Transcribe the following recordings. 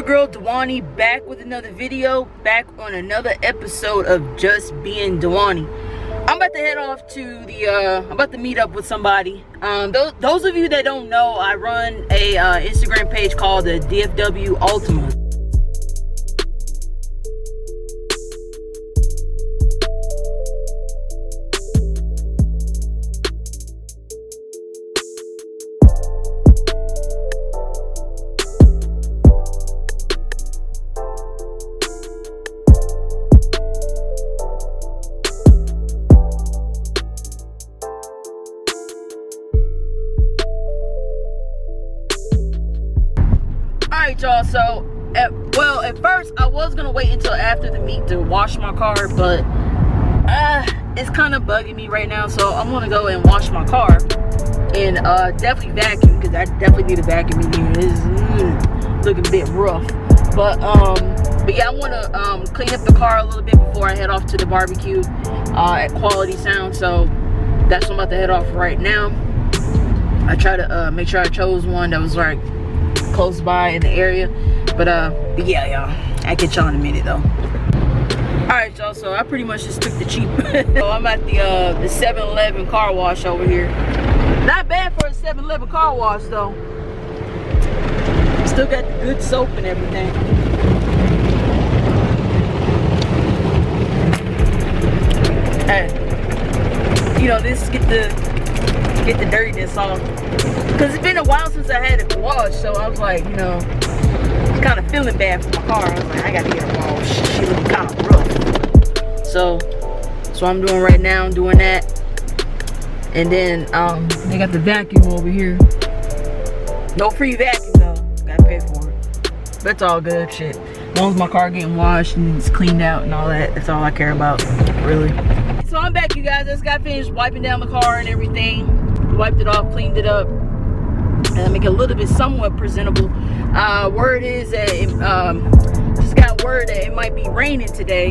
girl Dewani, back with another video, back on another episode of Just Being Dewani. I'm about to head off to the I'm about to meet up with somebody. Those of you that don't know, I run a Instagram page called the DFW Ultima. Alright y'all, so at first I was gonna wait until after the meet to wash my car, but it's kind of bugging me right now, so I'm gonna go and wash my car and definitely vacuum, because I definitely need a vacuum in here. It's looking a bit rough, but yeah, I want to clean up the car a little bit before I head off to the barbecue at Quality Sound. So that's what I'm about to head off right now. I try to make sure I chose one that was like close by in the area, but yeah y'all, I'll get y'all in a minute though. All right y'all, so I pretty much just took the cheap so I'm at the 7-Eleven car wash over here. Not bad for a 7-Eleven car wash though. Still got the good soap and everything. Hey, you know, this get the dirtiness off, because it's been a while since I had it washed, so I was like, you know, kind of feeling bad for my car. I was like, I gotta get it washed. She looking kind of rough. So I'm doing right now. I'm doing that, and then they got the vacuum over here. No free vacuum though. Gotta pay for it. That's all good shit. As long as my car getting washed and it's cleaned out and all that, that's all I care about, really. So I'm back, you guys. I just got finished wiping down the car and everything. Wiped it off, cleaned it up, and make it a little bit somewhat presentable. Word is that it, just got word that it might be raining today.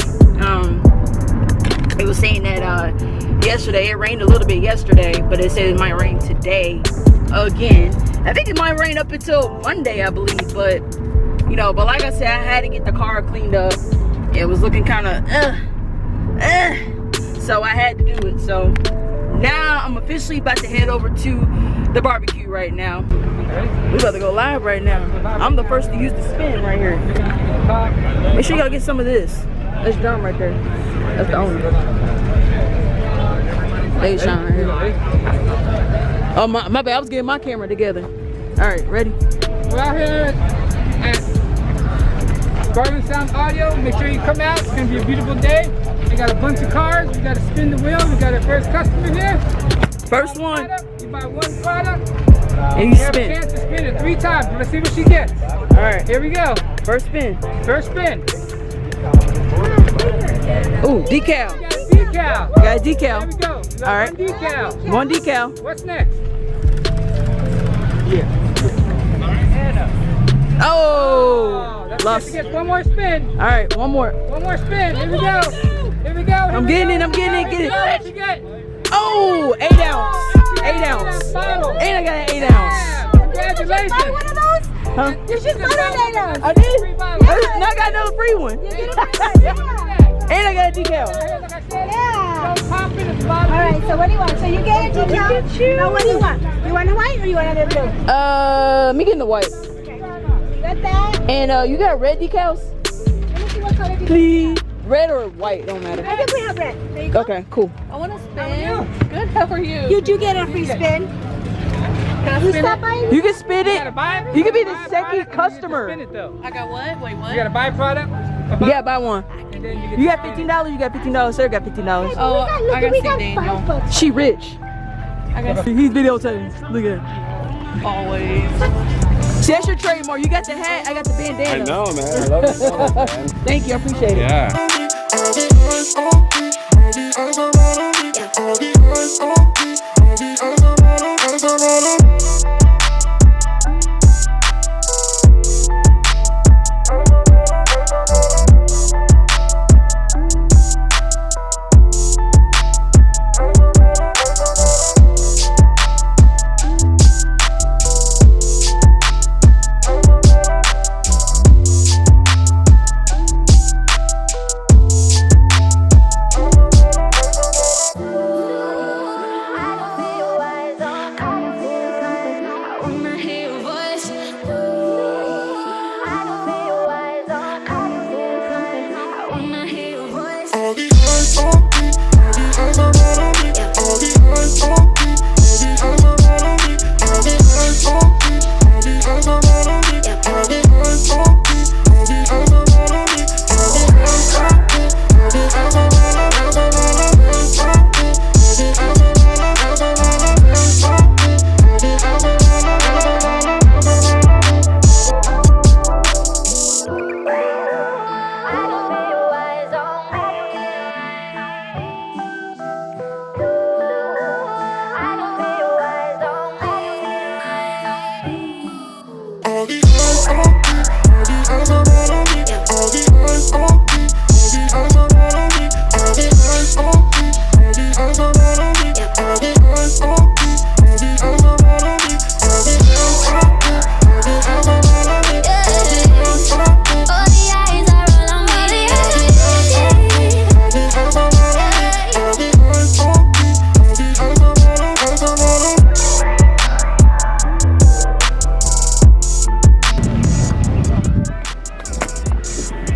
It was saying that yesterday it rained a little bit yesterday, but it said it might rain today again. I think it might rain up until Monday, I believe, but you know, but like I said, I had to get the car cleaned up. It was looking kind of so I had to do it. So now I'm officially about to head over to the barbecue right now. We about to go live right now. I'm the first to use the spin right here. Make sure y'all get some of this. That's John right there. That's the owner. Hey, Sean right here. Oh my bad, I was getting my camera together. Alright, ready? We're out here at Quality Sound Audio. Make sure you come out. It's gonna be a beautiful day. We got a bunch of cars. We got to spin the wheel. We got our first customer here. First one. You buy one product. And you have spin. a chance to spin it 3 times. Let's see what she gets. All right. Here we go. First spin. First spin. Ooh, decal. We got a decal. We got a decal. There we go. We got All right. one decal. One decal. What's next? Oh, That's lost. Get one more spin. All right, one more. One more spin. Here we go. Here we go. I'm getting it. I'm getting it. Get it. What you get? Oh, 8 ounce. 8 ounce. And I got an 8 ounce. Yeah, congratulations. Buy one of those? Huh? You should buy one of those. I did. Free bottle. Now I got another free one. You get it? And I got a decal. Like I said, Yeah. don't pop in the bottle. All right, so what do you want? So you get a decal. Now what do you want? You want a white or you want another blue? Me getting the white. Okay. You got that? And you got red decals? Let me see what color decal. Please. Red or white, don't matter. I think we have red. There you go. Okay, cool. I want to spin. Good, how are you? You do get a free spin. You stop by? You can spin You gotta it. buy it. You can be the Buy a second product and you get to customer. spin it, though. I got what? Wait, what? You gotta buy a product. You gotta buy one. And then You got spin it. $15. You got $15. Sir got $15. Oh, Look, I gotta we see got Daniel. 5 bucks. She rich. I got He's videotaping. Look at it. always. See, that's your trademark. You got the hat. I got the bandana. I know, man. I love it so much, man. Thank you. I appreciate it. Yeah.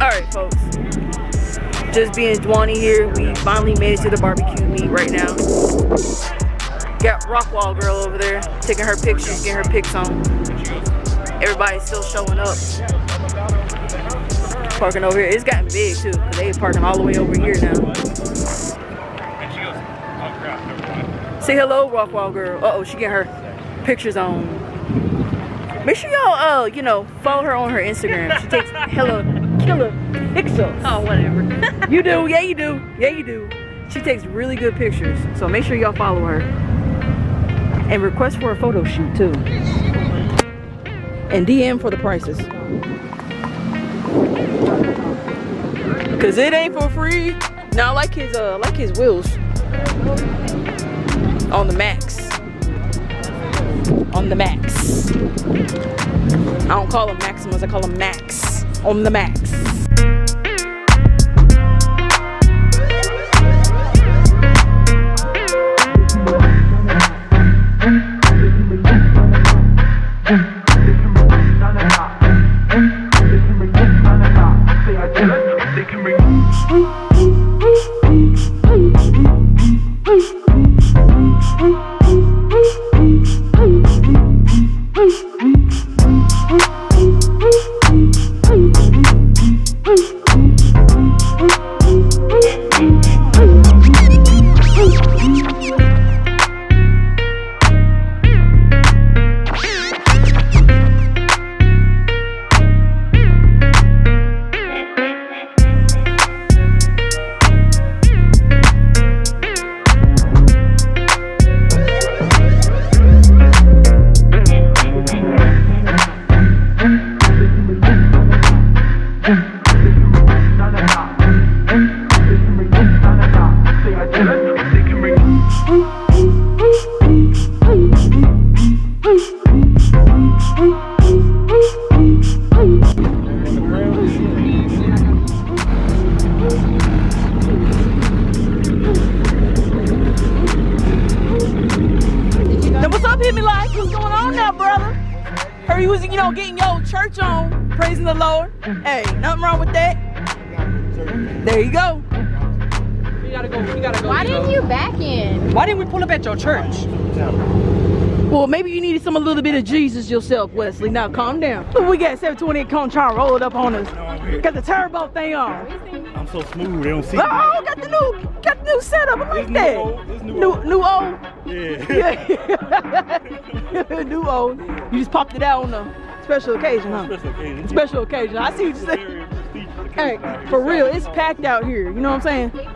Alright folks, just being Dwani here, we finally made it to the barbecue meet right now. Got Rockwall girl over there, taking her pictures, getting her pics on. Everybody's still showing up. Parking over here, it's gotten big too, because they parking all the way over here now. Say hello, Rockwall girl. Uh-oh, she getting her pictures on. Make sure y'all, you know, follow her on her Instagram. She takes hella killer pictures. Oh, whatever. You do, yeah you do, yeah you do. She takes really good pictures, so make sure y'all follow her. And request for a photo shoot too. And DM for the prices. Cause it ain't for free. Now I like his wheels. On the max. On the max. I don't call them Maximus, I call them Max. On the max. Getting your church on, praising the Lord. Hey, nothing wrong with that. There you go. You gotta go. Why didn't you back in? Why didn't we pull up at your church? Well, maybe you needed a little bit of Jesus yourself, Wesley. Now calm down. We got 728 come trying to roll it up on us. Got the turbo thing on. I'm so smooth, they don't see me. Oh, got the new setup. I like that. New old. Yeah. New old. You just popped it out on the special occasion, huh? Special occasion. Special occasion. I see what you're saying. Hey, for real, it's packed out here. You know what I'm saying?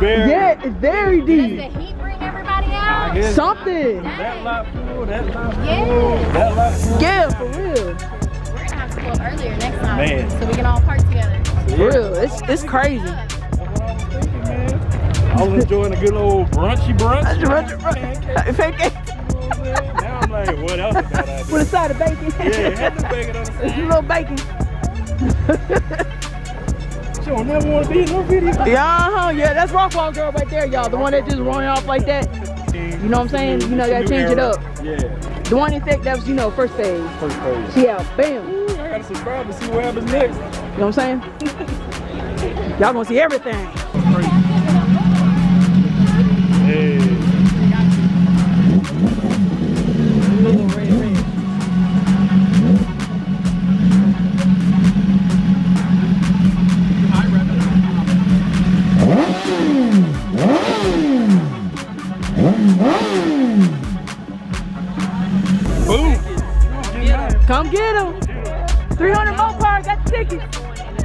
Yeah, it's very deep. Does the heat bring everybody out? Something. That lot full, that lot full, Yeah. that lot full. Yeah, for real. We're gonna have to pull up earlier next time. Man. So we can all park together. For real, it's crazy. I was enjoying a good old brunchy brunch. Pancake. Now I'm like, what else is that idea? With a side of bacon. Yeah, had the bacon on the A side. little bacon. She don't never want to be in no video. Yeah, yeah, that's Rockwall girl right there, y'all. The one that just running off like that. You know what I'm saying? You know, you gotta change it up. Yeah. The one in fact that was, you know, first phase. First phase. Yeah, bam. Ooh, I gotta subscribe to see what happens next. You know what I'm saying? Y'all gonna see everything. Hey. Boom. Come get them. 300 more cars, got the tickets.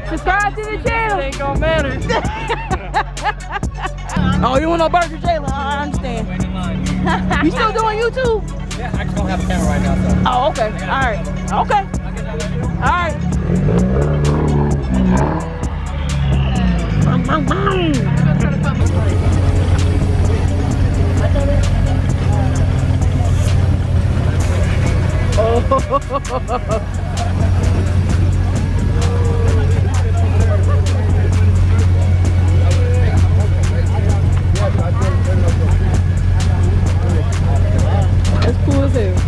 Subscribe to the channel. Ain't gonna matter. Oh, you want no burger, Jayla? I understand. You still doing YouTube? Yeah, I just don't have a camera right now, so. Oh, okay. All right. Okay. Alright. That's cool as hell.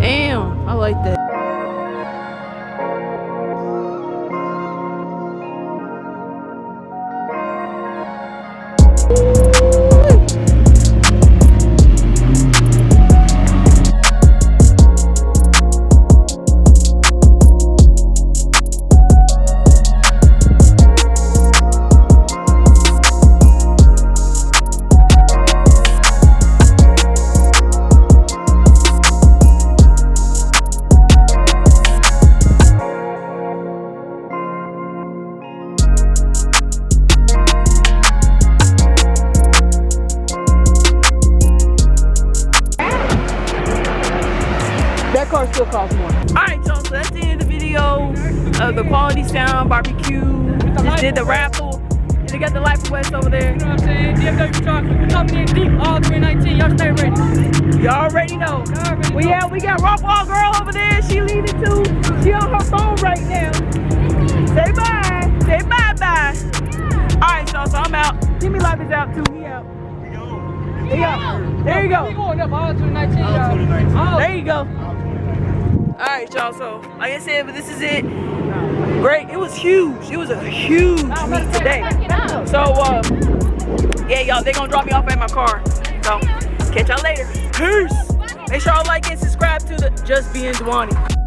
Damn, I like that. That car still costs more. Alright, y'all, so that's the end of the video of the Quality Sound barbecue. Just did the raffle. And they got the Life of West over there. You know what I'm saying? DFW chocolate. We're coming in deep all 2019. Y'all stay ready. Y'all already know. We got Rockwall Girl over there. She leaving too. She on her phone right now. Say bye. Say bye-bye. Alright, y'all, so I'm out. Jimmy Life is out too. He out. He out. There you go. We going up all 2019, y'all. There you go. Alright, y'all, so like I said, but this is it. Great, it was huge. It was a huge meet today. So yeah, y'all, they're gonna drop me off at my car. So catch y'all later. Peace. Make sure y'all like and subscribe to the Just Being Dwani.